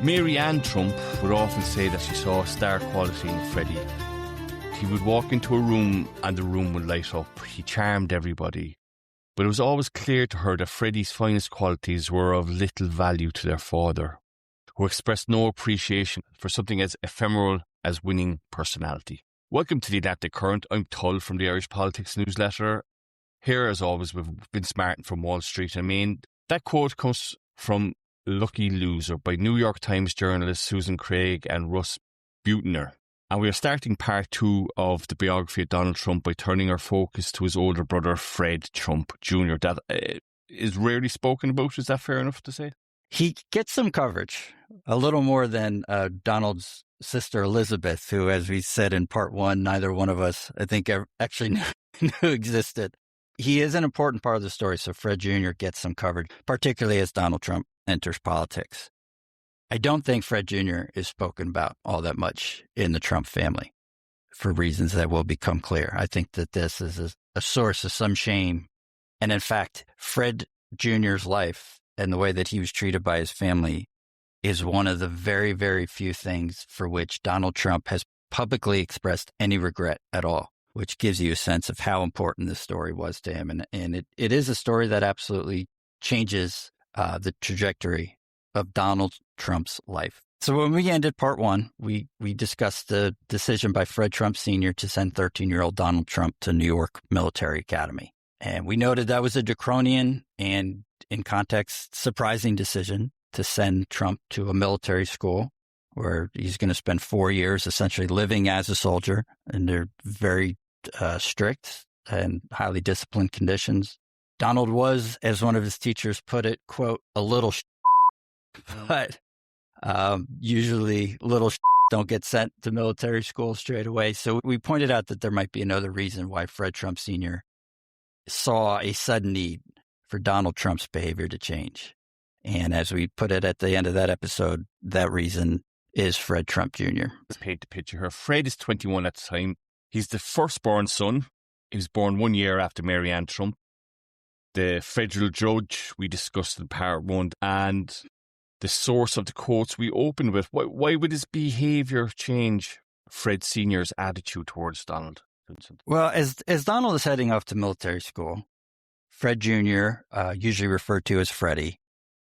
Mary Ann Trump would often say that she saw a star quality in Freddie. He would walk into a room and the room would light up. He charmed everybody. But it was always clear to her that Freddie's finest qualities were of little value to their father, who expressed no appreciation for something as ephemeral as winning personality. Welcome to the Adapted Current. I'm Tull from the Irish Politics Newsletter. Here, as always, we've been smarting from Wall Street. I mean, that quote comes from Lucky Loser by New York Times journalists Susan Craig and Russ Buettner. And we are starting part 2 of the biography of Donald Trump by turning our focus to his older brother, Fred Trump Jr. That is rarely spoken about. Is that fair enough to say? He gets some coverage, a little more than Donald's sister Elizabeth, who, as we said in part 1, neither one of us, I think, actually knew existed. He is an important part of the story, so Fred Jr. gets some coverage, particularly as Donald Trump enters politics. I don't think Fred Jr. is spoken about all that much in the Trump family for reasons that will become clear. I think that this is a source of some shame. And in fact, Fred Jr.'s life and the way that he was treated by his family is one of the very, very few things for which Donald Trump has publicly expressed any regret at all, which gives you a sense of how important this story was to him. And it is a story that absolutely changes the trajectory of Donald Trump's life. So when we ended part 1, we discussed the decision by Fred Trump Sr. to send 13-year-old Donald Trump to New York Military Academy. And we noted that was a draconian and, in context, surprising decision to send Trump to a military school where he's going to spend 4 years essentially living as a soldier, and they're very strict and highly disciplined conditions. Donald was, as one of his teachers put it, quote, a little but usually little don't get sent to military school straight away. So we pointed out that there might be another reason why Fred Trump Sr. saw a sudden need for Donald Trump's behavior to change. And as we put it at the end of that episode, that reason is Fred Trump Jr. Let's paint the picture here. Fred is 21 at the time. He's the firstborn son. He was born 1 year after Mary Ann Trump. The federal judge we discussed in part 1, and the source of the quotes we opened with. Why would his behaviour change Fred Sr.'s attitude towards Donald? Well, as Donald is heading off to military school, Fred Jr., usually referred to as Freddie,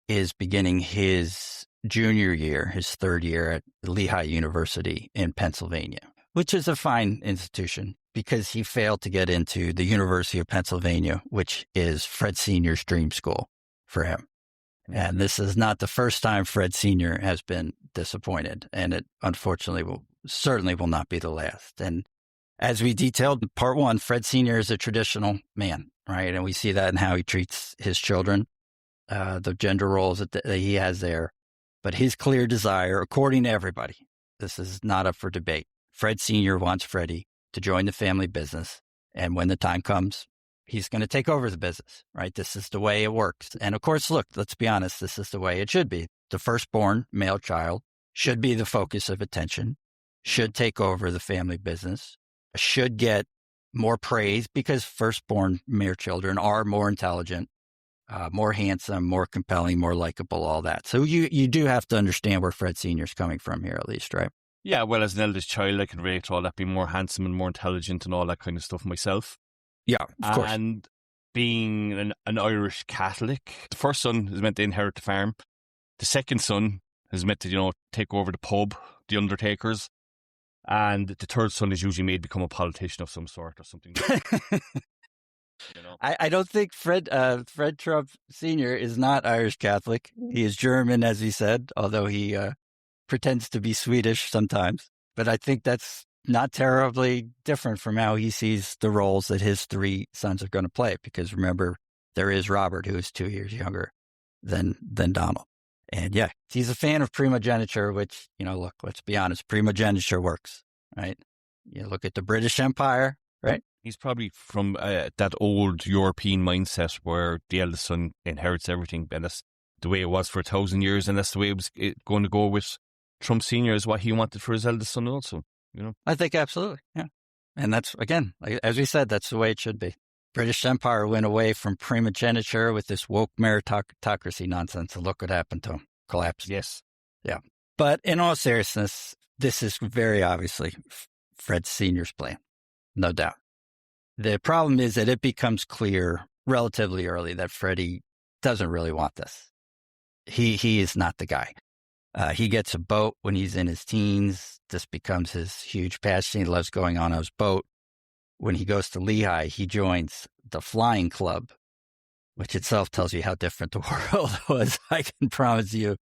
is beginning his junior year, his third year at Lehigh University in Pennsylvania, which is a fine institution because he failed to get into the University of Pennsylvania, which is Fred Sr.'s dream school for him. And this is not the first time Fred Sr. has been disappointed, and it unfortunately certainly will not be the last. And as we detailed in part 1, Fred Sr. is a traditional man, right? And we see that in how he treats his children, the gender roles that he has there. But his clear desire, according to everybody, this is not up for debate. Fred Sr. wants Freddie to join the family business. And when the time comes, he's going to take over the business, right? This is the way it works. And of course, look, let's be honest, this is the way it should be. The firstborn male child should be the focus of attention, should take over the family business, should get more praise because firstborn male children are more intelligent, more handsome, more compelling, more likable, all that. So you do have to understand where Fred Sr. is coming from here, at least, right? Yeah, well, as an eldest child, I can relate to all that, being more handsome and more intelligent and all that kind of stuff myself. Yeah, of course. And being an Irish Catholic, the first son is meant to inherit the farm. The second son is meant to, take over the pub, the undertakers. And the third son is usually made to become a politician of some sort or something. I don't think Fred Trump Sr. is not Irish Catholic. He is German, as he said, although he pretends to be Swedish sometimes. But I think that's not terribly different from how he sees the roles that his 3 sons are going to play. Because remember, there is Robert, who is 2 years younger than Donald. And yeah, he's a fan of primogeniture, which, look, let's be honest, primogeniture works, right? You look at the British Empire, right? He's probably from that old European mindset where the eldest son inherits everything. And that's the way it was for 1,000 years. And that's the way it was going to go with Trump Sr. is what he wanted for his eldest son also, I think absolutely, yeah. And that's, again, as we said, that's the way it should be. British Empire went away from primogeniture with this woke meritocracy nonsense, and look what happened to him. Collapsed. Yes. Yeah. But in all seriousness, this is very obviously Fred Sr.'s plan, no doubt. The problem is that it becomes clear relatively early that Freddie doesn't really want this. He is not the guy. He gets a boat when he's in his teens. This becomes his huge passion. He loves going on his boat. When he goes to Lehigh, he joins the flying club, which itself tells you how different the world was. I can promise you,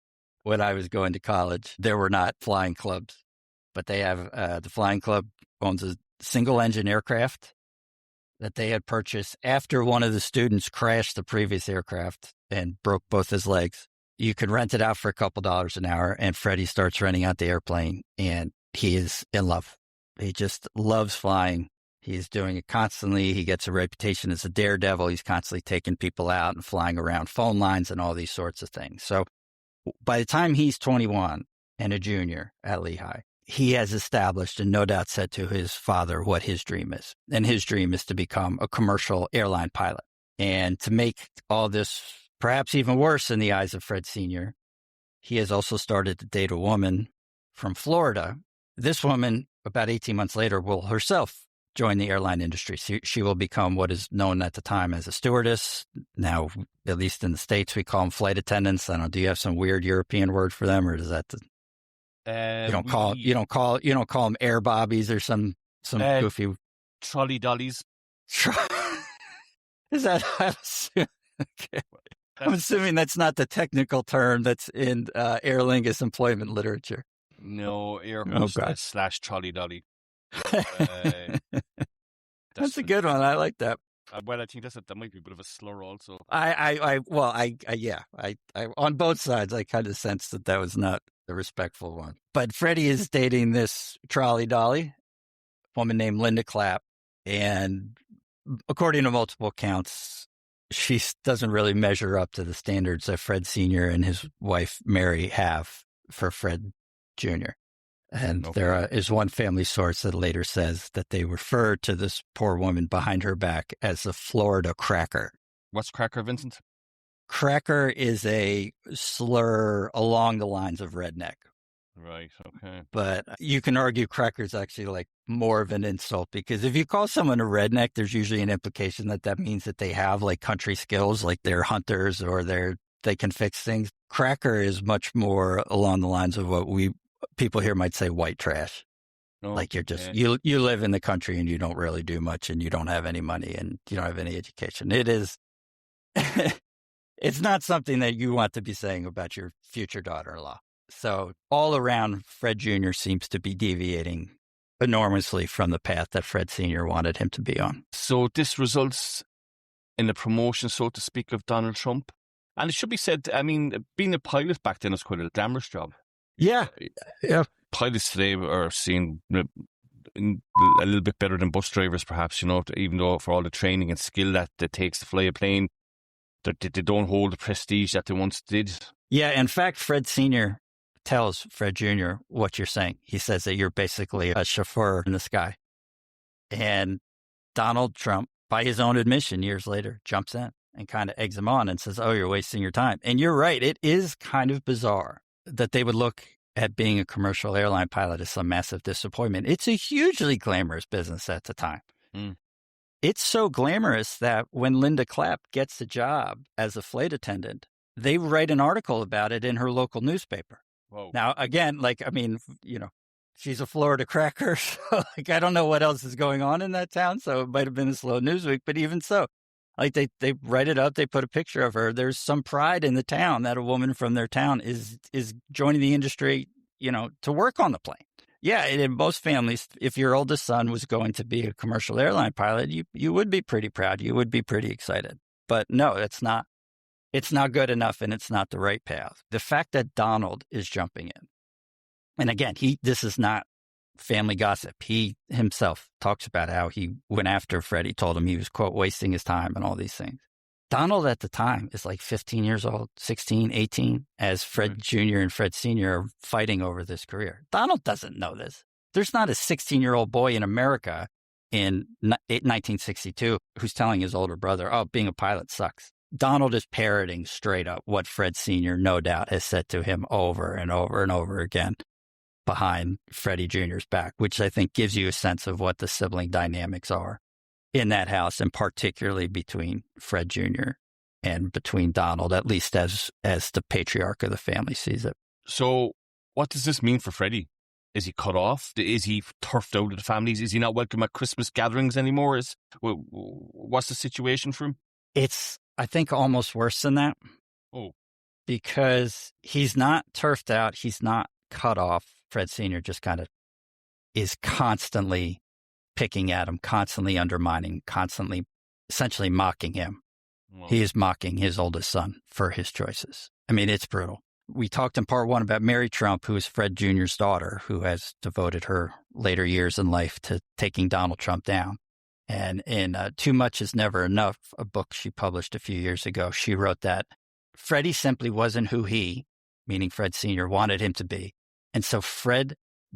when I was going to college, there were not flying clubs, but they have the flying club owns a single engine aircraft that they had purchased after one of the students crashed the previous aircraft and broke both his legs. You could rent it out for a couple dollars an hour, and Freddie starts renting out the airplane, and he is in love. He just loves flying. He's doing it constantly. He gets a reputation as a daredevil. He's constantly taking people out and flying around phone lines and all these sorts of things. So by the time he's 21 and a junior at Lehigh, he has established and no doubt said to his father what his dream is. And his dream is to become a commercial airline pilot. And to make all this perhaps even worse in the eyes of Fred Sr., he has also started to date a woman from Florida. This woman, about 18 months later, will herself join the airline industry. She will become what is known at the time as a stewardess. Now, at least in the States, we call them flight attendants. I don't know. Do you have some weird European word for them, or does that you don't call them air bobbies or some goofy trolley dollies? Is that? Okay. I'm assuming that's not the technical term that's in Aer Lingus employment literature. No, air hostess / trolley dolly. That's a good one. I like that. Well, I think that might be a bit of a slur also. I on both sides, I kind of sensed that was not the respectful one. But Freddie is dating this trolley dolly, woman named Linda Clapp, and according to multiple accounts, she doesn't really measure up to the standards that Fred Sr. and his wife Mary have for Fred Jr. And there is one family source that later says that they refer to this poor woman behind her back as the Florida Cracker. What's Cracker, Vincent? Cracker is a slur along the lines of redneck. Right, okay. But you can argue Cracker is actually like more of an insult, because if you call someone a redneck, there's usually an implication that means that they have like country skills, like they're hunters or they can fix things. Cracker is much more along the lines of what people here might say white trash. Like you're just, you live in the country and you don't really do much and you don't have any money and you don't have any education. It is, it's not something that you want to be saying about your future daughter-in-law. So all around, Fred Jr. seems to be deviating enormously from the path that Fred Sr. wanted him to be on. So this results in the promotion, so to speak, of Donald Trump. And it should be said, I mean, being a pilot back then was quite a glamorous job. Yeah. Pilots today are seen a little bit better than bus drivers, perhaps, even though for all the training and skill that it takes to fly a plane, they don't hold the prestige that they once did. Yeah, in fact, Fred Sr. tells Fred Jr. what you're saying. He says that you're basically a chauffeur in the sky. And Donald Trump, by his own admission years later, jumps in and kind of eggs him on and says, oh, you're wasting your time. And you're right. It is kind of bizarre that they would look at being a commercial airline pilot as some massive disappointment. It's a hugely glamorous business at the time. Mm. It's so glamorous that when Linda Clapp gets a job as a flight attendant, they write an article about it in her local newspaper. Whoa. Now, again, she's a Florida cracker. So, I don't know what else is going on in that town. So it might have been a slow news week, but even so, they write it up. They put a picture of her. There's some pride in the town that a woman from their town is joining the industry, to work on the plane. Yeah. And in most families, if your oldest son was going to be a commercial airline pilot, you would be pretty proud. You would be pretty excited. But no, it's not good enough, and it's not the right path. The fact that Donald is jumping in, and again, this is not family gossip. He himself talks about how he went after Freddie, told him he was, quote, wasting his time and all these things. Donald at the time is like 15 years old, 16, 18, as Fred Jr. and Fred Sr. are fighting over this career. Donald doesn't know this. There's not a 16-year-old boy in America in 1962 who's telling his older brother, oh, being a pilot sucks. Donald is parroting straight up what Fred Sr. no doubt has said to him over and over and over again behind Freddie Jr.'s back, which I think gives you a sense of what the sibling dynamics are in that house, and particularly between Fred Jr. and between Donald, at least as the patriarch of the family sees it. So what does this mean for Freddie? Is he cut off? Is he turfed out of the families? Is he not welcome at Christmas gatherings anymore? What's the situation for him? It's, I think, almost worse than that. Oh. Because he's not turfed out. He's not cut off. Fred Sr. just kind of is constantly picking at him, constantly undermining, constantly essentially mocking him. Well, he is mocking his oldest son for his choices. I mean, it's brutal. We talked in part one about Mary Trump, who is Fred Jr.'s daughter, who has devoted her later years in life to taking Donald Trump down. And in Too Much Is Never Enough, a book she published a few years ago, she wrote that Freddie simply wasn't who he, meaning Fred Sr., wanted him to be. And so Fred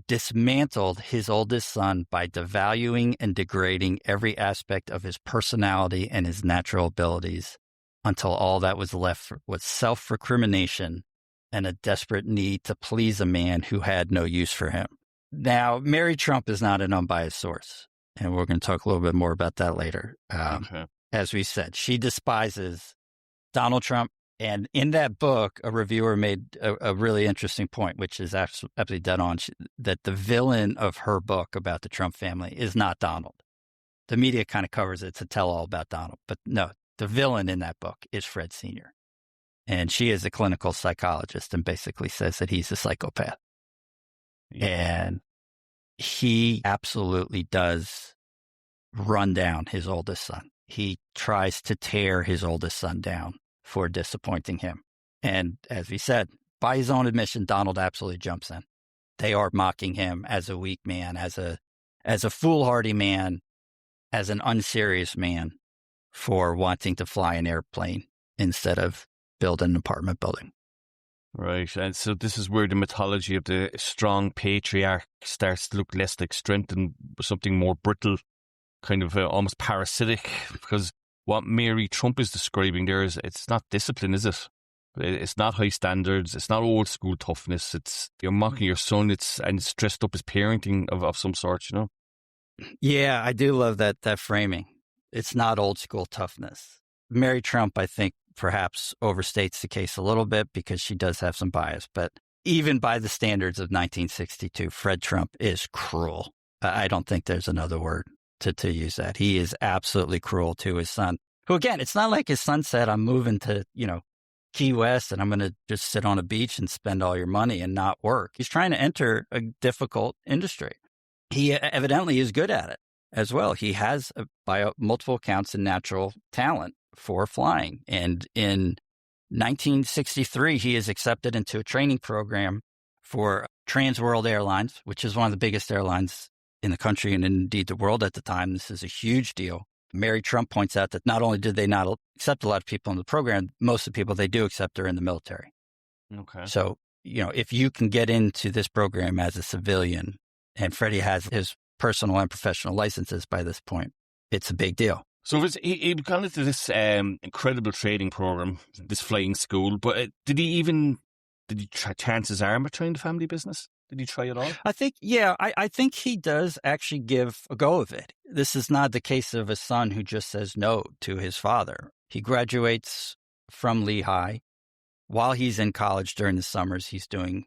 dismantled his oldest son by devaluing and degrading every aspect of his personality and his natural abilities until all that was left was self-recrimination and a desperate need to please a man who had no use for him. Now, Mary Trump is not an unbiased source, and we're going to talk a little bit more about that later. Okay. As we said, she despises Donald Trump. And in that book, a reviewer made a really interesting point, which is absolutely dead on, that the villain of her book about the Trump family is not Donald. The media kind of covers it to tell all about Donald. But no, the villain in that book is Fred Sr. And she is a clinical psychologist and basically says that he's a psychopath. Yeah. And he absolutely does run down his oldest son. He tries to tear his oldest son down for disappointing him. And as we said, by his own admission, Donald absolutely jumps in. They are mocking him as a weak man, as a foolhardy man, as an unserious man for wanting to fly an airplane instead of build an apartment building. Right. And so this is where the mythology of the strong patriarch starts to look less like strength and something more brittle, kind of almost parasitic, because what Mary Trump is describing there is, it's not discipline, is it? It's not high standards. It's not old school toughness. It's, you're mocking your son. And it's dressed up as parenting of some sort, you know? Yeah, I do love that framing. It's not old school toughness. Mary Trump, I think, perhaps overstates the case a little bit because she does have some bias. But even by the standards of 1962, Fred Trump is cruel. I don't think there's another word to use that. He is absolutely cruel to his son, who, again, it's not like his son said, I'm moving to, Key West and I'm going to just sit on a beach and spend all your money and not work. He's trying to enter a difficult industry. He evidently is good at it as well. He has, by multiple accounts, a natural talent for flying. And in 1963, he is accepted into a training program for Trans World Airlines, which is one of the biggest airlines in the country and indeed the world at the time. This is a huge deal. Mary Trump points out that not only did they not accept a lot of people in the program, most of the people they do accept are in the military. Okay. So, if you can get into this program as a civilian, and Freddie has his personal and professional licenses by this point, it's a big deal. So he got into this incredible training program, this flying school, but did he try chance his arm at trying the family business? Did he try it all? I think, I think he does actually give a go of it. This is not the case of a son who just says no to his father. He graduates from Lehigh. While he's in college during the summers, he's doing,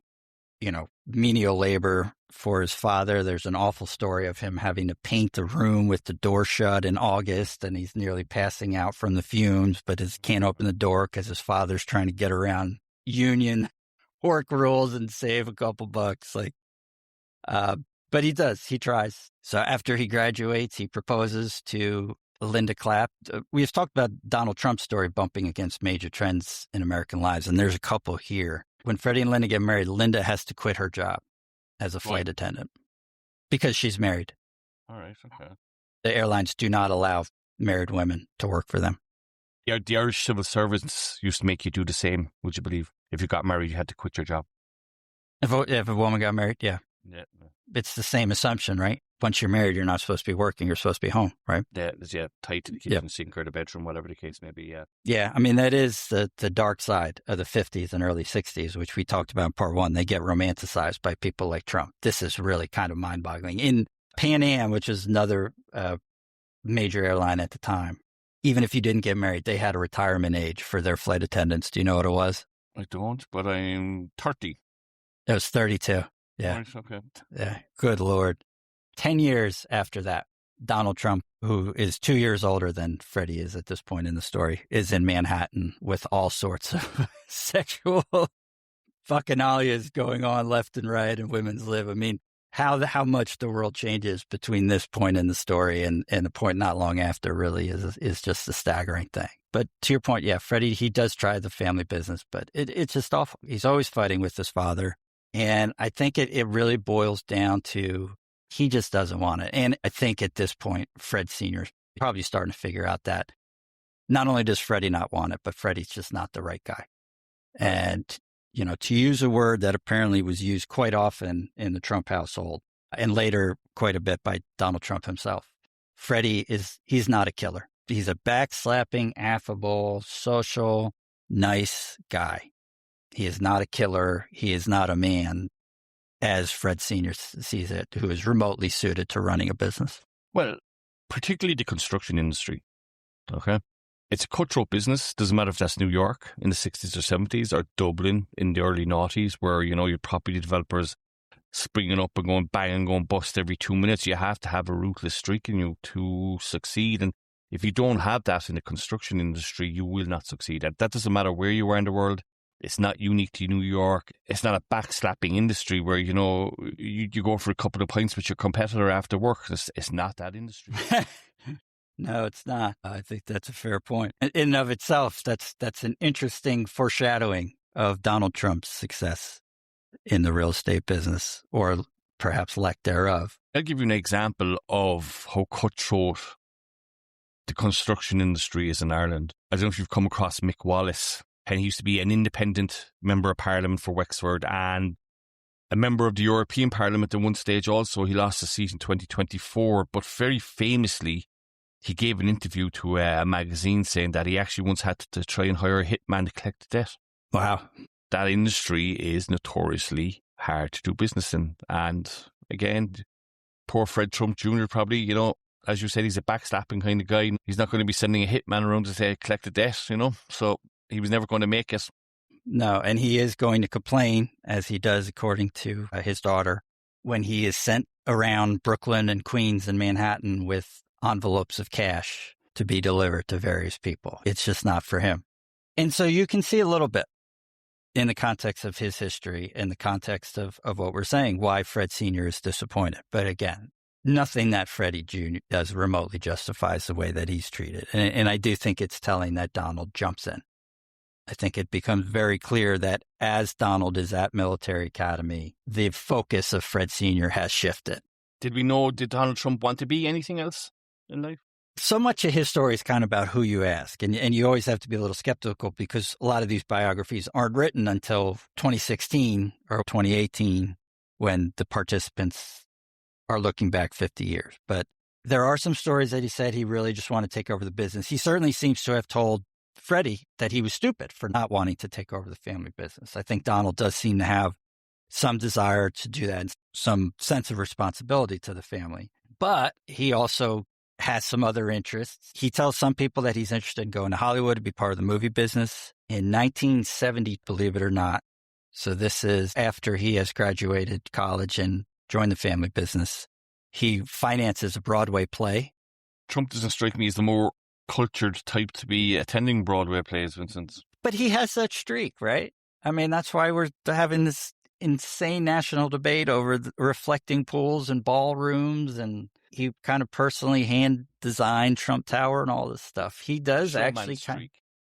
menial labor for his father. There's an awful story of him having to paint the room with the door shut in August, and he's nearly passing out from the fumes, but he can't open the door because his father's trying to get around union work rules and save a couple bucks. But he does. He tries. So after he graduates, he proposes to Linda Clapp. We've talked about Donald Trump's story bumping against major trends in American lives, and there's a couple here. When Freddie and Linda get married, Linda has to quit her job as a flight attendant because she's married. All right, okay. The airlines do not allow married women to work for them. Yeah, the Irish civil servants used to make you do the same, would you believe? If you got married, you had to quit your job. If a woman got married, yeah. Yeah. It's the same assumption, right? Once you're married, you're not supposed to be working. You're supposed to be home, right? Yeah, tight to the kitchen sink or the bedroom, whatever the case may be, yeah. Yeah, I mean, that is the dark side of the 50s and early 60s, which we talked about in part one. They get romanticized by people like Trump. This is really kind of mind-boggling. In Pan Am, which is another major airline at the time, even if you didn't get married, they had a retirement age for their flight attendants. Do you know what it was? I don't, but I'm 30. It was 32. Yeah. Right, okay. Yeah. Good Lord. 10 years after that, Donald Trump, who is 2 years older than Freddie is at this point in the story, is in Manhattan with all sorts of sexual bacchanalias going on left and right in women's lib. I mean, how much the world changes between this point in the story and the point not long after really is just a staggering thing. But to your point, yeah, Freddie, he does try the family business, but it's just awful. He's always fighting with his father. And I think it really boils down to he just doesn't want it. And I think at this point, Fred Sr. is probably starting to figure out that not only does Freddie not want it, but Freddie's just not the right guy. And, you know, to use a word that apparently was used quite often in the Trump household and later quite a bit by Donald Trump himself, Freddie he's not a killer. He's a backslapping, affable, social, nice guy. He is not a killer. He is not a man, as Fred Sr. sees it, who is remotely suited to running a business. Well, particularly the construction industry, okay? It's a cutthroat business. Doesn't matter if that's New York in the 60s or 70s or Dublin in the early noughties where, you know, your property developers springing up and going bang and going bust every 2 minutes. You have to have a ruthless streak in you to succeed. And if you don't have that in the construction industry, you will not succeed. That doesn't matter where you are in the world. It's not unique to New York. It's not a backslapping industry where, you know, you go for a couple of pints with your competitor after work. It's not that industry. No, it's not. I think that's a fair point. In and of itself, that's an interesting foreshadowing of Donald Trump's success in the real estate business, or perhaps lack thereof. I'll give you an example of how cutthroat the construction industry is in Ireland. I don't know if you've come across Mick Wallace. And he used to be an independent member of Parliament for Wexford and a member of the European Parliament at one stage also. He lost his seat in 2024, but very famously, he gave an interview to a magazine saying that he actually once had to try and hire a hitman to collect the debt. Wow. That industry is notoriously hard to do business in. And again, poor Fred Trump Jr. probably, you know, as you said, he's a backslapping kind of guy. He's not going to be sending a hitman around to say, collect the debt, you know, so he was never going to make it. No, and he is going to complain, as he does according to his daughter, when he is sent around Brooklyn and Queens and Manhattan with envelopes of cash to be delivered to various people. It's just not for him. And so you can see a little bit in the context of his history, in the context of what we're saying, why Fred Sr. is disappointed. But again, nothing that Freddie Jr. does remotely justifies the way that he's treated. And I do think it's telling that Donald jumps in. I think it becomes very clear that as Donald is at military academy, the focus of Fred Sr. has shifted. Did Donald Trump want to be anything else in life? So much of his story is kind of about who you ask. And you always have to be a little skeptical because a lot of these biographies aren't written until 2016 or 2018 when the participants are looking back 50 years. But there are some stories that he said he really just wanted to take over the business. He certainly seems to have told Freddie that he was stupid for not wanting to take over the family business. I think Donald does seem to have some desire to do that, and some sense of responsibility to the family. But he also has some other interests. He tells some people that he's interested in going to Hollywood to be part of the movie business. In 1970, believe it or not, so this is after he has graduated college and joined the family business, he finances a Broadway play. Trump doesn't strike me as the more cultured type to be attending Broadway plays, Vincent. But he has such streak, right? I mean, that's why we're having this insane national debate over reflecting pools and ballrooms, and he kind of personally hand designed Trump Tower and all this stuff. He does actually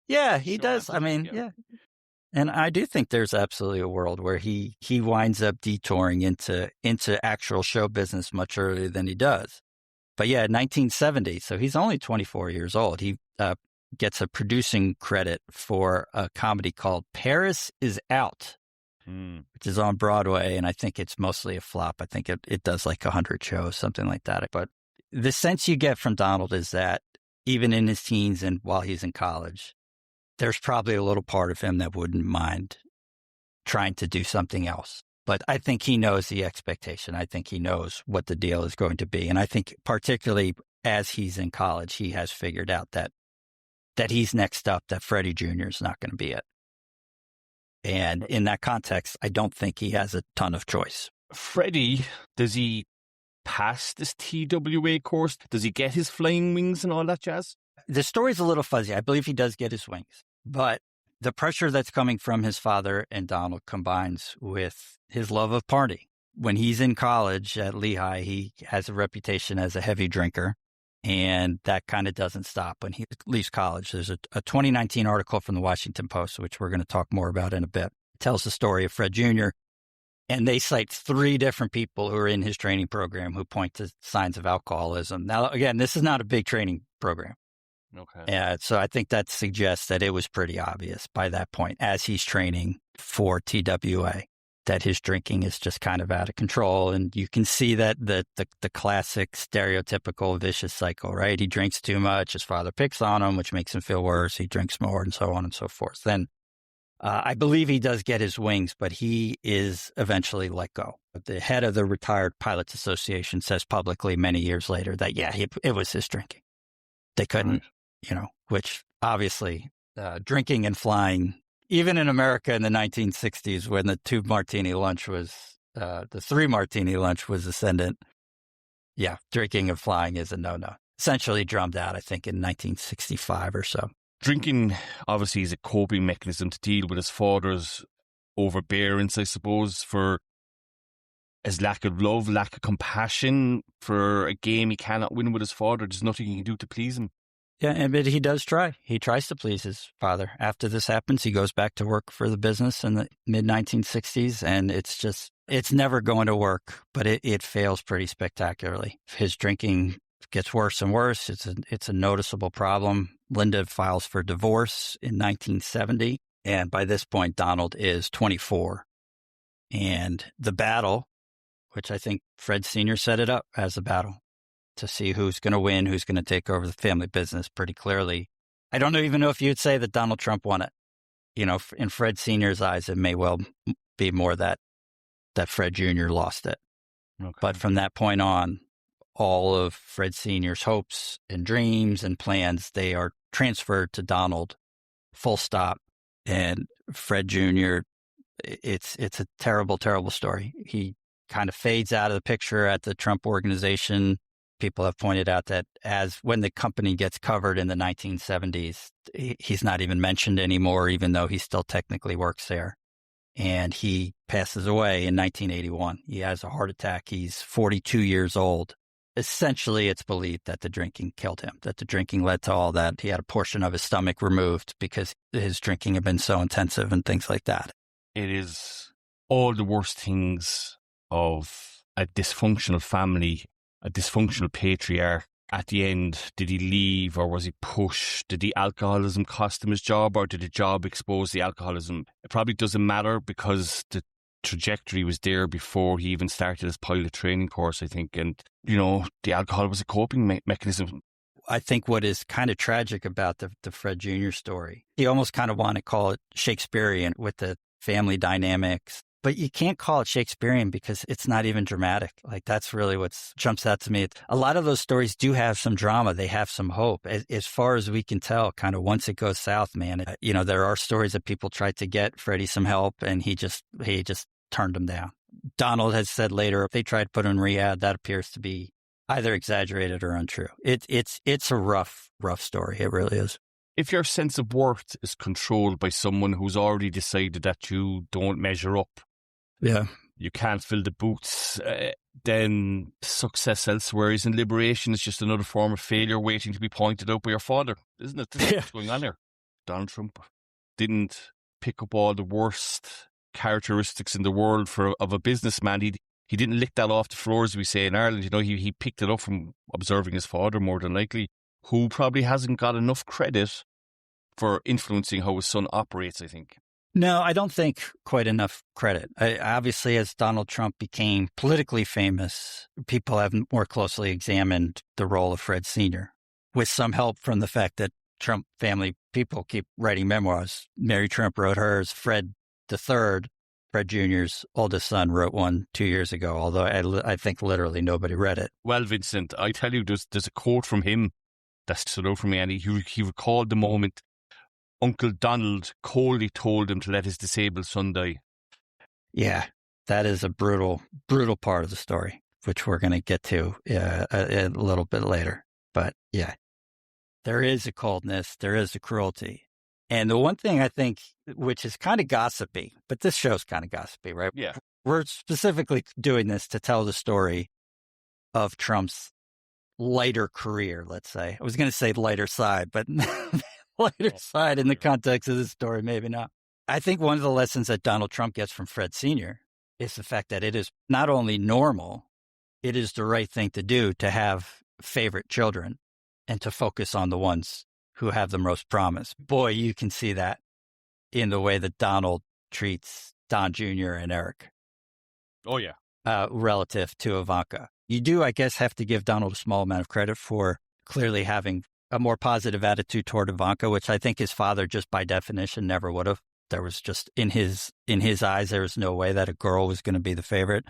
yeah, he does. I mean, yeah. And I do think there's absolutely a world where he winds up detouring into actual show business much earlier than he does. But yeah, 1970, so he's only 24 years old. He gets a producing credit for a comedy called Paris is Out, which is on Broadway, and I think it's mostly a flop. I think it does like 100 shows, something like that. But the sense you get from Donald is that even in his teens and while he's in college, there's probably a little part of him that wouldn't mind trying to do something else. But I think he knows the expectation. I think he knows what the deal is going to be. And I think particularly as he's in college, he has figured out that he's next up, that Freddie Jr. is not going to be it. And in that context, I don't think he has a ton of choice. Freddie, does he pass this TWA course? Does he get his flying wings and all that jazz? The story's a little fuzzy. I believe he does get his wings, but the pressure that's coming from his father and Donald combines with his love of party. When he's in college at Lehigh, he has a reputation as a heavy drinker, and that kind of doesn't stop when he leaves college. There's a 2019 article from the Washington Post, which we're going to talk more about in a bit. It tells the story of Fred Jr., and they cite 3 different people who are in his training program who point to signs of alcoholism. Now, again, this is not a big training program. Okay. So I think that suggests that it was pretty obvious by that point, as he's training for TWA, that his drinking is just kind of out of control. And you can see that the classic stereotypical vicious cycle, right? He drinks too much. His father picks on him, which makes him feel worse. He drinks more and so on and so forth. Then I believe he does get his wings, but he is eventually let go. The head of the Retired Pilots Association says publicly many years later that, it was his drinking. They couldn't, which obviously drinking and flying, even in America in the 1960s when the 2-martini lunch was, the 3-martini lunch was ascendant. Yeah, drinking and flying is a no-no. Essentially drummed out, I think, in 1965 or so. Drinking, obviously, is a coping mechanism to deal with his father's overbearance, I suppose, for his lack of love, lack of compassion for a game he cannot win with his father. There's nothing he can do to please him. Yeah, but he does try. He tries to please his father. After this happens, he goes back to work for the business in the mid-1960s, and it's never going to work, but it fails pretty spectacularly. His drinking gets worse and worse. It's a noticeable problem. Linda files for divorce in 1970, and by this point, Donald is 24. And the battle, which I think Fred Sr. set it up as a battle to see who's going to win, who's going to take over the family business pretty clearly. I don't even know if you'd say that Donald Trump won it. In Fred Sr.'s eyes, it may well be more that Fred Jr. lost it. Okay. But from that point on, all of Fred Sr.'s hopes and dreams and plans, they are transferred to Donald, full stop. And Fred Jr., it's a terrible, terrible story. He kind of fades out of the picture at the Trump organization. People have pointed out that when the company gets covered in the 1970s, he's not even mentioned anymore, even though he still technically works there. And he passes away in 1981. He has a heart attack. He's 42 years old. Essentially, it's believed that the drinking killed him, that the drinking led to all that. He had a portion of his stomach removed because his drinking had been so intensive and things like that. It is all the worst things of a dysfunctional family, a dysfunctional patriarch. At the end, did he leave or was he pushed? Did the alcoholism cost him his job or did the job expose the alcoholism? It probably doesn't matter because the trajectory was there before he even started his pilot training course, I think. And, the alcohol was a coping mechanism. I think what is kind of tragic about the Fred Jr. story, you almost kind of want to call it Shakespearean with the family dynamics. But you can't call it Shakespearean because it's not even dramatic. Like, that's really what jumps out to me. A lot of those stories do have some drama. They have some hope. As far as we can tell, kind of once it goes south, man, there are stories that people tried to get Freddie some help and he just turned them down. Donald has said later, if they tried to put him in rehab, that appears to be either exaggerated or untrue. It's a rough story. It really is. If your sense of worth is controlled by someone who's already decided that you don't measure up, yeah, you can't fill the boots, then success elsewhere is in liberation. It's just another form of failure waiting to be pointed out by your father, isn't it? This is what's going on there. Donald Trump didn't pick up all the worst characteristics in the world of a businessman. He didn't lick that off the floor, as we say in Ireland. He picked it up from observing his father, more than likely, who probably hasn't got enough credit for influencing how his son operates, I think. No, I don't think quite enough credit. Obviously, as Donald Trump became politically famous, people have more closely examined the role of Fred Sr., with some help from the fact that Trump family people keep writing memoirs. Mary Trump wrote hers. Fred III, Fred Jr.'s oldest son, wrote one 2 years ago, although I think literally nobody read it. Well, Vincent, I tell you, there's a quote from him that stood out for me, and he recalled the moment Uncle Donald coldly told him to let his disabled son die. Yeah, that is a brutal, brutal part of the story, which we're going to get to a little bit later. But yeah, there is a coldness, there is a cruelty. And the one thing I think, which is kind of gossipy, but this show's kind of gossipy, right? Yeah. We're specifically doing this to tell the story of Trump's lighter career, let's say. I was going to say lighter side, but lighter side in the context of this story, maybe not. I think one of the lessons that Donald Trump gets from Fred Sr. is the fact that it is not only normal, it is the right thing to do to have favorite children and to focus on the ones who have the most promise. Boy, you can see that in the way that Donald treats Don Jr. and Eric. Oh, yeah. Relative to Ivanka. You do, I guess, have to give Donald a small amount of credit for clearly having a more positive attitude toward Ivanka, which I think his father, just by definition, never would have. There was just in his eyes, there was no way that a girl was going to be the favorite.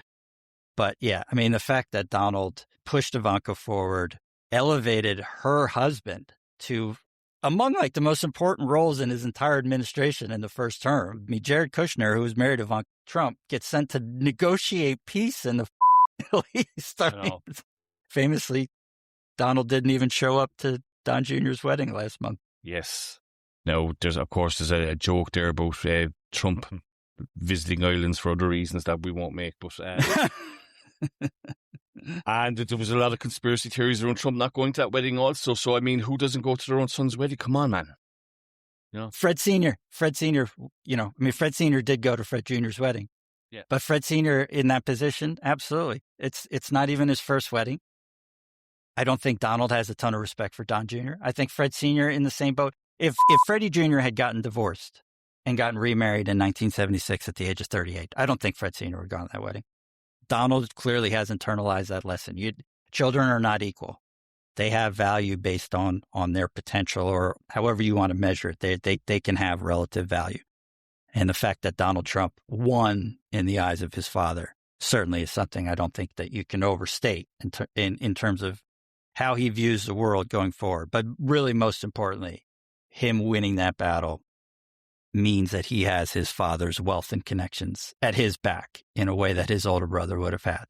But yeah, I mean, the fact that Donald pushed Ivanka forward, elevated her husband to among like the most important roles in his entire administration in the first term. I mean, Jared Kushner, who was married to Ivanka Trump, gets sent to negotiate peace in the Middle East. I mean, famously, Donald didn't even show up to Don Jr.'s wedding last month. Yes. Now, there's a joke there about Trump visiting islands for other reasons that we won't make, but and there was a lot of conspiracy theories around Trump not going to that wedding also. So, I mean, who doesn't go to their own son's wedding? Come on, man. You know? Fred Sr., Fred Sr. did go to Fred Jr.'s wedding. Yeah. But Fred Sr. in that position, absolutely. It's not even his first wedding. I don't think Donald has a ton of respect for Don Jr. I think Fred Sr. in the same boat. If Freddie Jr. had gotten divorced and gotten remarried in 1976 at the age of 38, I don't think Fred Sr. would have gone to that wedding. Donald clearly has internalized that lesson. Children are not equal. They have value based on their potential, or however you want to measure it. They can have relative value. And the fact that Donald Trump won in the eyes of his father certainly is something I don't think that you can overstate in terms of how he views the world going forward. But really, most importantly, him winning that battle means that he has his father's wealth and connections at his back in a way that his older brother would have had.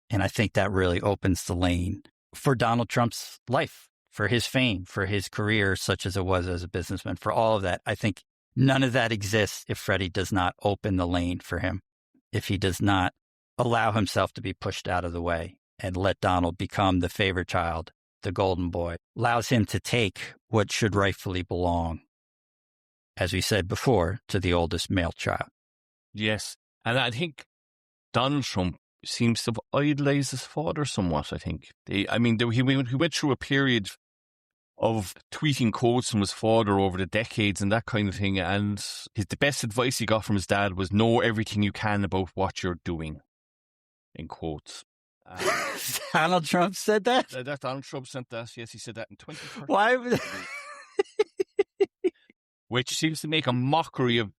And I think that really opens the lane for Donald Trump's life, for his fame, for his career, such as it was as a businessman, for all of that. I think none of that exists if Freddie does not open the lane for him, if he does not allow himself to be pushed out of the way and let Donald become the favorite child, the golden boy, allows him to take what should rightfully belong, as we said before, to the oldest male child. Yes. And I think Donald Trump seems to have idolized his father somewhat, I think. He went through a period of tweeting quotes from his father over the decades and that kind of thing. And the best advice he got from his dad was know everything you can about what you're doing, in quotes. Donald Trump said that? Donald Trump said that. Yes, he said that in 2013. Why? Which seems to make a mockery of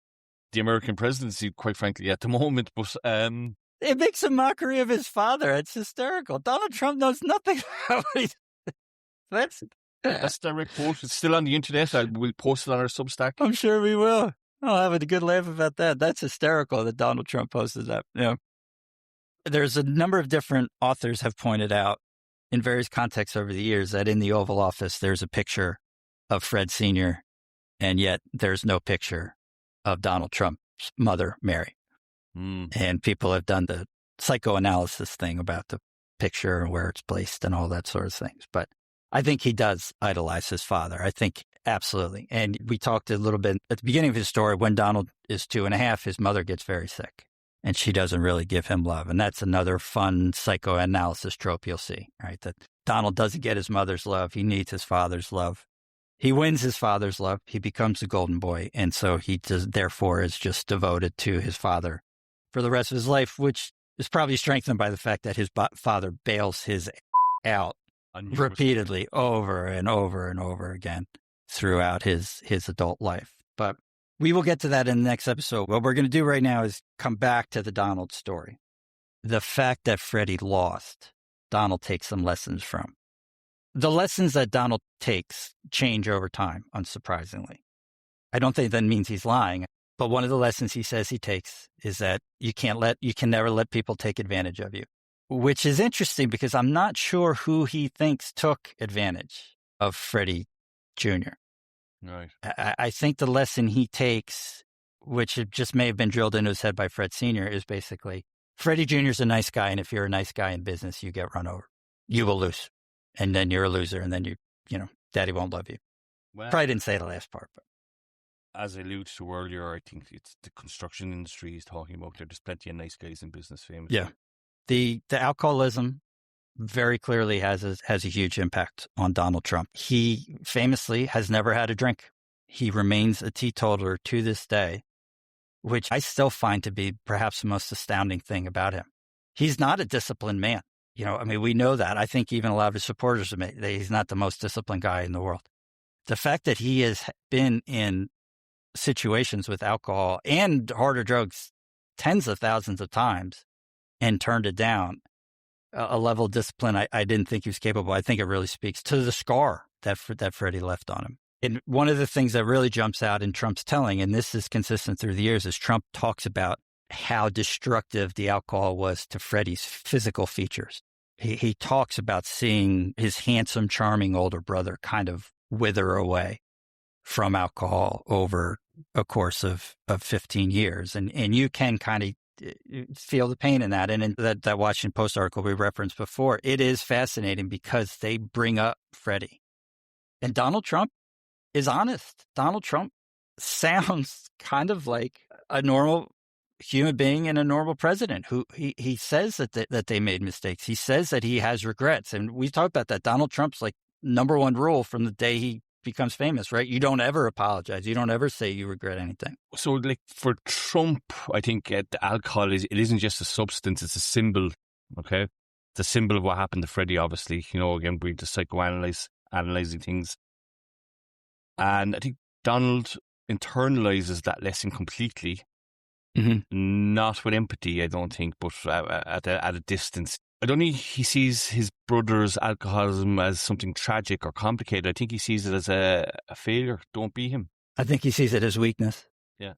the American presidency, quite frankly, at the moment. But it makes a mockery of his father. It's hysterical. Donald Trump knows nothing about it. That's direct quote. It's still on the internet. We'll post it on our Substack. I'm sure we will. I'll have a good laugh about that. That's hysterical that Donald Trump posted that. Yeah. There's a number of different authors have pointed out in various contexts over the years that in the Oval Office, there's a picture of Fred Sr., and yet there's no picture of Donald Trump's mother, Mary. And people have done the psychoanalysis thing about the picture and where it's placed and all that sort of things. But I think he does idolize his father. I think absolutely. And we talked a little bit at the beginning of his story. When Donald is 2.5, his mother gets very sick and she doesn't really give him love. And that's another fun psychoanalysis trope you'll see, right? That Donald doesn't get his mother's love. He needs his father's love. He wins his father's love. He becomes a golden boy. And so he therefore is just devoted to his father for the rest of his life, which is probably strengthened by the fact that his father bails his out repeatedly over and over and over again throughout his adult life. But we will get to that in the next episode. What we're going to do right now is come back to the Donald story. The fact that Freddie lost, Donald takes some lessons from. The lessons that Donald takes change over time, unsurprisingly. I don't think that means he's lying, but one of the lessons he says he takes is that you can never let people take advantage of you, which is interesting because I'm not sure who he thinks took advantage of Freddie Jr. Right. I think the lesson he takes, which it just may have been drilled into his head by Fred Sr., is basically Freddie Jr. is a nice guy, and if you're a nice guy in business, you get run over. You will lose. And then you're a loser, and then daddy won't love you. Well, probably didn't say the last part, but as I alluded to earlier, I think it's the construction industry he's talking about. There's plenty of nice guys in business, famously. Yeah, the alcoholism very clearly has a huge impact on Donald Trump. He famously has never had a drink. He remains a teetotaler to this day, which I still find to be perhaps the most astounding thing about him. He's not a disciplined man. We know that. I think even a lot of his supporters admit that he's not the most disciplined guy in the world. The fact that he has been in situations with alcohol and harder drugs tens of thousands of times and turned it down, a level of discipline I didn't think he was capable. I think it really speaks to the scar that Freddie left on him. And one of the things that really jumps out in Trump's telling, and this is consistent through the years, is Trump talks about how destructive the alcohol was to Freddie's physical features. He talks about seeing his handsome, charming older brother kind of wither away from alcohol over a course of 15 years. And you can kind of feel the pain in that. And in that Washington Post article we referenced before, it is fascinating because they bring up Freddie. And Donald Trump is honest. Donald Trump sounds kind of like a normal human being and a normal president who he says that they made mistakes. He says that he has regrets. And we talked about that. Donald Trump's like number one rule from the day he becomes famous, right? You don't ever apologize. You don't ever say you regret anything. So like for Trump, I think the alcohol it isn't just a substance, it's a symbol. Okay. It's a symbol of what happened to Freddie, obviously. Again, we're just analyzing things. And I think Donald internalizes that lesson completely. Mm-hmm. Not with empathy, I don't think, but at a distance. I don't think he sees his brother's alcoholism as something tragic or complicated. I think he sees it as a failure. Don't be him. I think he sees it as weakness. Yeah.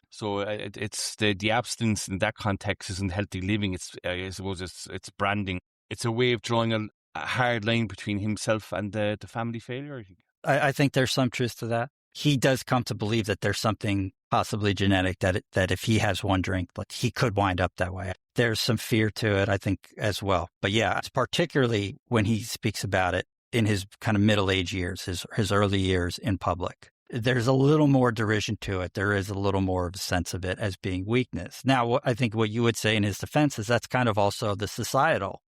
So it's the abstinence in that context isn't healthy living. I suppose it's branding. It's a way of drawing a hard line between himself and the family failure. I think. I think there's some truth to that. He does come to believe that there's something possibly genetic that if he has one drink, like he could wind up that way. There's some fear to it, I think, as well. But yeah, it's particularly when he speaks about it in his kind of middle-age years, his early years in public. There's a little more derision to it. There is a little more of a sense of it as being weakness. Now, I think what you would say in his defense is that's kind of also the societal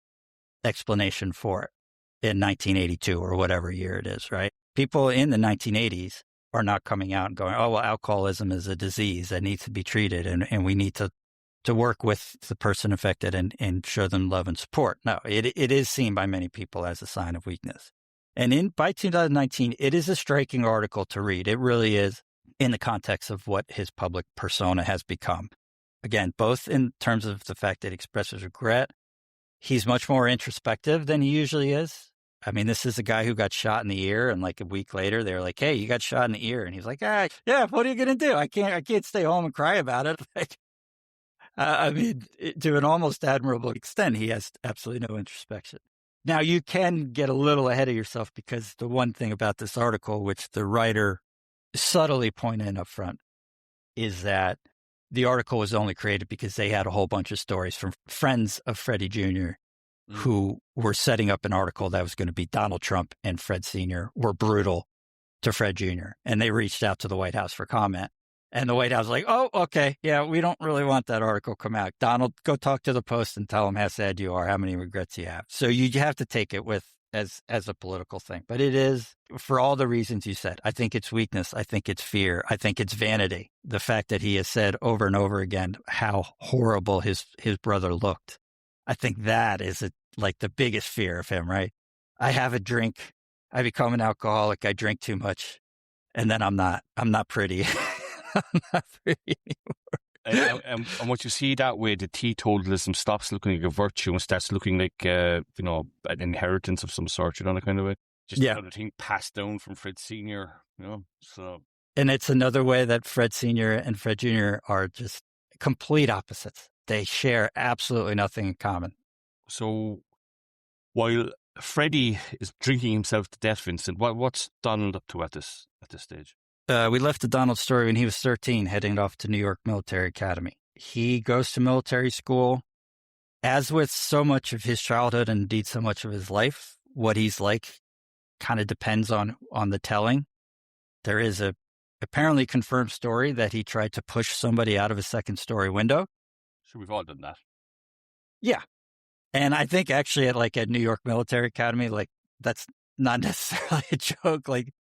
explanation for it in 1982 or whatever year it is, right? People in the 1980s are not coming out and going, oh, well, alcoholism is a disease that needs to be treated and we need to work with the person affected and show them love and support. No, it is seen by many people as a sign of weakness. And by 2019, it is a striking article to read. It really is in the context of what his public persona has become. Again, both in terms of the fact that he expresses regret, he's much more introspective than he usually is. I mean, this is a guy who got shot in the ear, and like a week later, they were like, "Hey, you got shot in the ear," and he's like, "Yeah, what are you gonna do? I can't stay home and cry about it." Like, I mean, to an almost admirable extent, he has absolutely no introspection. Now, you can get a little ahead of yourself because the one thing about this article, which the writer subtly pointed up front, is that the article was only created because they had a whole bunch of stories from friends of Freddie Jr. Who were setting up an article that was going to be Donald Trump and Fred Sr. were brutal to Fred Jr. And they reached out to the White House for comment. And the White House was like, oh, okay, yeah, we don't really want that article come out. Donald, go talk to the Post and tell them how sad you are, how many regrets you have. So you have to take it with as a political thing, but it is for all the reasons you said. I think it's weakness. I think it's fear. I think it's vanity. The fact that he has said over and over again how horrible his brother looked. I think that is like the biggest fear of him, right? I have a drink. I become an alcoholic. I drink too much. And then I'm not pretty. I'm not pretty anymore. And what you see that way, the teetotalism stops looking like a virtue and starts looking like, an inheritance of some sort, that kind of way. Just another thing passed down from Fred Sr., so. And it's another way that Fred Sr. and Fred Jr. are just complete opposites. They share absolutely nothing in common. So while Freddie is drinking himself to death, Vincent, what's Donald up to at this stage? We left the Donald story when he was 13, heading off to New York Military Academy. He goes to military school. As with so much of his childhood and indeed so much of his life, what he's like kind of depends on the telling. There is a apparently confirmed story that he tried to push somebody out of a second-story window. Sure, we've all done that. Yeah. And I think actually at New York Military Academy, that's not necessarily a joke.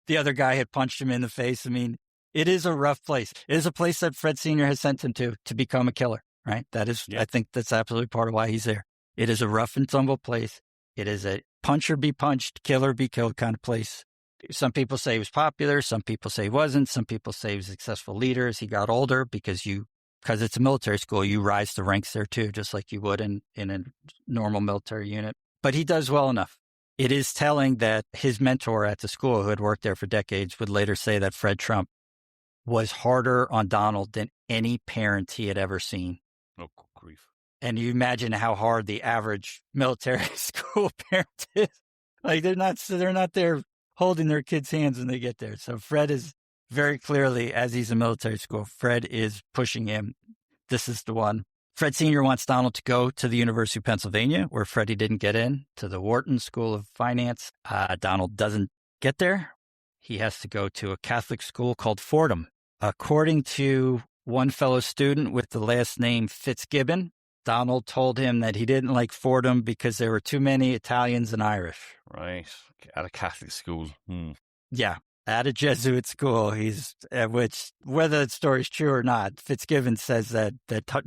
The other guy had punched him in the face. I mean, it is a rough place. It is a place that Fred Sr. has sent him to become a killer, right? That is, I think that's absolutely part of why he's there. It is a rough and tumble place. It is a punch or be punched, kill or be killed kind of place. Some people say he was popular. Some people say he wasn't. Some people say he was a successful leader as he got older because it's a military school, you rise the ranks there too, just like you would in a normal military unit. But he does well enough. It is telling that his mentor at the school, who had worked there for decades, would later say that Fred Trump was harder on Donald than any parent he had ever seen. Oh, grief. And you imagine how hard the average military school parent is. They're not there holding their kids' hands when they get there. So Fred is very clearly, as he's in military school, Fred is pushing him. This is the one. Fred Sr. wants Donald to go to the University of Pennsylvania, where Freddie didn't get in, to the Wharton School of Finance. Donald doesn't get there. He has to go to a Catholic school called Fordham. According to one fellow student with the last name Fitzgibbon, Donald told him that he didn't like Fordham because there were too many Italians and Irish. Right. At a Catholic school. Yeah. At a Jesuit school, which, whether the story's true or not, Fitzgibbon says that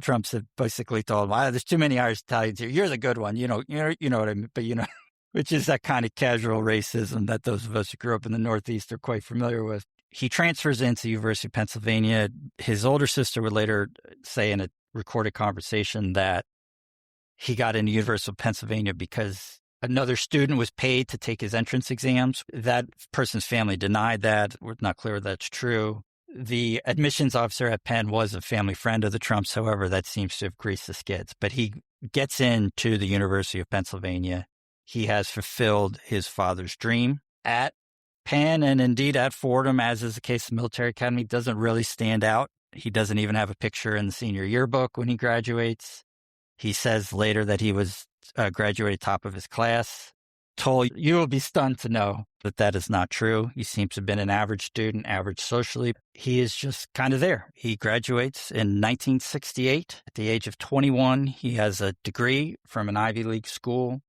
Trump's basically told him, there's too many Irish Italians here. You're the good one. You know what I mean? But, which is that kind of casual racism that those of us who grew up in the Northeast are quite familiar with. He transfers into the University of Pennsylvania. His older sister would later say in a recorded conversation that he got into the University of Pennsylvania because another student was paid to take his entrance exams. That person's family denied that. We're not clear that's true. The admissions officer at Penn was a family friend of the Trumps. However, that seems to have greased the skids. But he gets into the University of Pennsylvania. He has fulfilled his father's dream. At Penn and indeed at Fordham, as is the case of the military academy, doesn't really stand out. He doesn't even have a picture in the senior yearbook when he graduates. He says later that he was graduated top of his class. You will be stunned to know that is not true. He seems to have been an average student, average socially. He is just kind of there. He graduates in 1968. At the age of 21, he has a degree from an Ivy League school.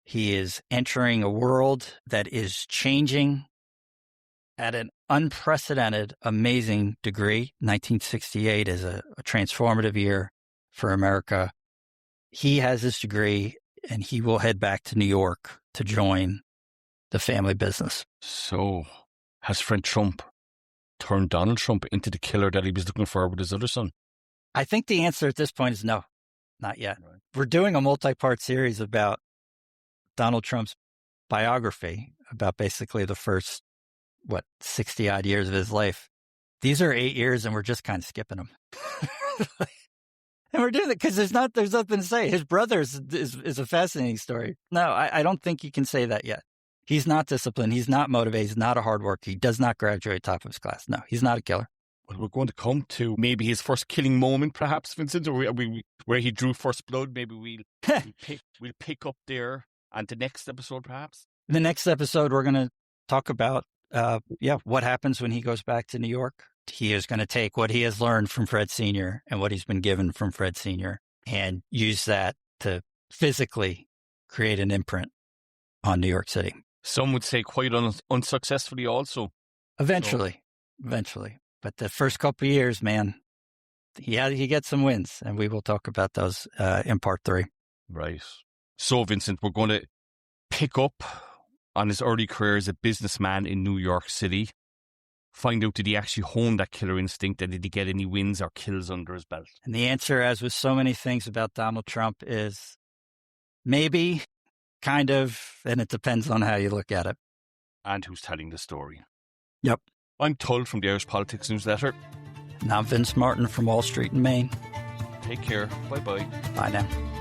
He is entering a world that is changing at an unprecedented, amazing degree. 1968 is a transformative year for America. He has his degree, and he will head back to New York to join the family business. So, has Fred Trump turned Donald Trump into the killer that he was looking for with his other son? I think the answer at this point is no, not yet. Right. We're doing a multi-part series about Donald Trump's biography, about basically the first, 60-odd years of his life. These are 8 years, and we're just kind of skipping them. And we're doing it because there's nothing to say. His brother is a fascinating story. No, I don't think you can say that yet. He's not disciplined. He's not motivated. He's not a hard worker. He does not graduate top of his class. No, he's not a killer. Well, we're going to come to maybe his first killing moment, perhaps, Vincent, or where he drew first blood. Maybe we'll pick up there and the next episode, perhaps. In the next episode, we're going to talk about what happens when he goes back to New York. He is going to take what he has learned from Fred Sr. and what he's been given from Fred Sr. and use that to physically create an imprint on New York City. Some would say quite unsuccessfully also. Eventually. But the first couple of years, man, he gets some wins, and we will talk about those in part 3. Right. So, Vincent, we're going to pick up on his early career as a businessman in New York City. Find out, did he actually hone that killer instinct, and did he get any wins or kills under his belt? And the answer, as with so many things about Donald Trump, is maybe, kind of, and it depends on how you look at it. And who's telling the story. Yep. I'm Tull from the Irish Politics Newsletter. And I'm Vince Martin from Wall Street in Maine. Take care. Bye-bye. Bye now.